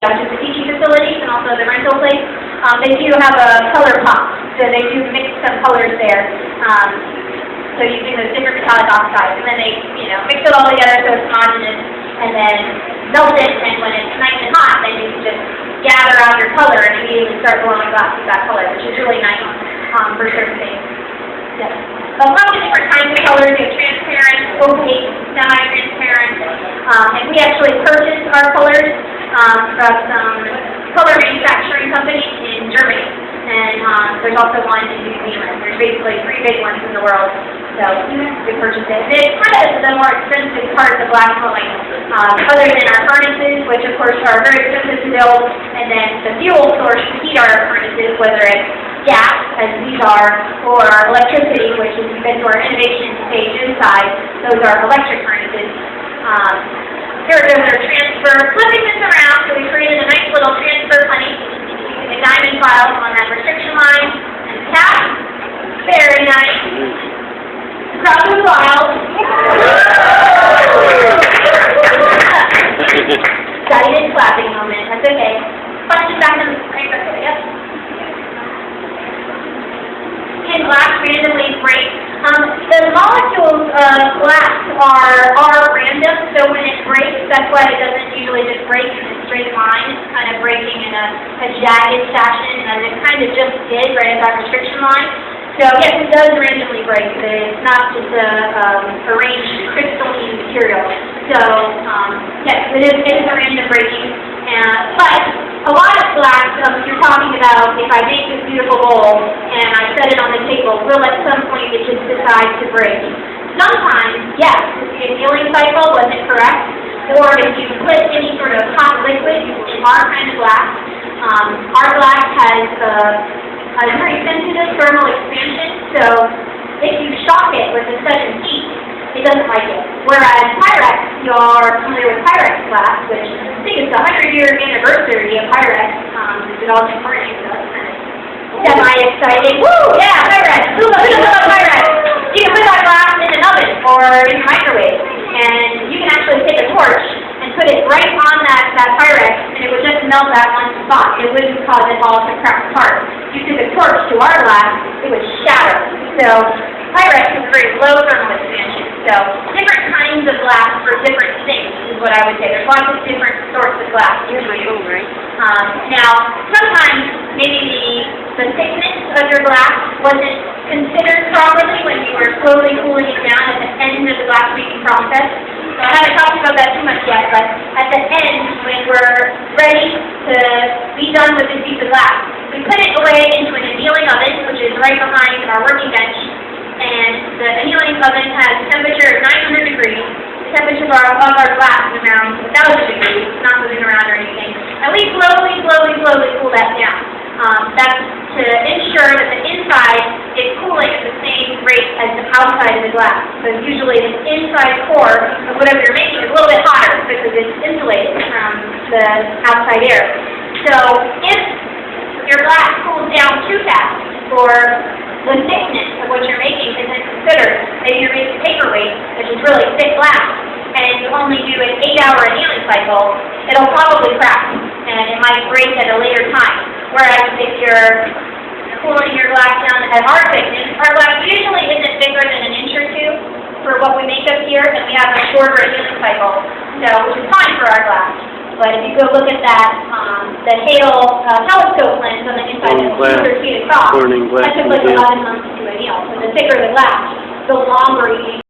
which is the teaching facilities and also the rental place, they do have a color pop. So they do mix some colors there. So using those different metallic oxides. And then they, mix it all together so it's homogeneous and then melt it, and when it's nice and hot, then you can just gather out your color and immediately start blowing glass with that color, which is really nice for certain things. Yeah. A lot of different kinds of colors. You have transparent, opaque, semi-transparent, and we actually purchased our colors from some color manufacturing companies in Germany, and there's also one in New Zealand. There's basically 3 big ones in the world, so we purchased it. And it's kind of the more expensive part of the glass blowing, other than our furnaces, which of course are very expensive to build, and then the fuel source to heat our furnaces, whether it's gas, as these are, or electricity, which has been to our innovation stage inside. Those are electric furnaces. Here are their transfer, flipping this around, so we created a nice little transfer honey using the diamond files on that restriction line, and tap. Very nice. Crowd was wild. Guided clapping moment, that's okay. Punch it back in the screen, yep. And glass randomly breaks. The molecules of glass are random, so when it breaks, that's why it doesn't usually just break in a straight line. It's kind of breaking in a jagged fashion, and it kind of just did right at that restriction line. So yes, it does randomly break, but it's not just a arranged crystalline material. So yes, it is a random breaking. But a lot of glass, you're talking about if I make this beautiful bowl and I set it on the table, will at some point it just decide to break. Sometimes, yes, if the annealing cycle wasn't correct, or if you put any sort of hot liquid in our kind of glass, our glass has a very sensitive thermal expansion, so if you shock it with a sudden heat, it doesn't like it. Whereas Pyrex, you're familiar with Pyrex glass, which I think it's the 100-year anniversary of Pyrex, it's all important, so that's kind of semi-exciting. Woo! Yeah, Pyrex! Who loves Pyrex? You can put that glass in an oven or in your microwave, and you can actually take a torch and put it right on that Pyrex, and it would just melt that one spot. It wouldn't cause it all to crack apart. If you took a torch to our glass, it would shatter. So Pyrex has very low thermal expansion. So different kinds of glass for different things is what I would say. There's lots of different sorts of glass usually. Now, sometimes maybe the thickness of your glass wasn't considered properly when you were slowly cooling it down at the end of the glass making process. So I haven't talked about that too much yet, but at the end, when we're ready to be done with this piece of glass, we put it away into an annealing oven, which is right behind our working bench. And the annealing oven has a temperature of 900 degrees. The temperature of our glass is around 1,000 degrees. It's not moving around or anything. And we slowly cool that down. That's to ensure that the inside is cooling at the same rate as the outside of the glass. So usually the inside core of whatever you're making is a little bit hotter because it's insulated from the outside air. So if your glass cools down too fast, or the thickness of what you're making isn't considered, maybe you're making paperweight, which is really thick glass, and you only do an 8-hour annealing cycle, it'll probably crack, and it might break at a later time. Whereas if you're cooling your glass down at our thickness, our glass usually isn't bigger than an inch or 2 for what we make up here, and we have a shorter annealing cycle, so which is fine for our glass. But if you go look at that, the Hale telescope lens on the inside of the 200 feet across, that took like 11 months to anneal. So the thicker the glass, the longer you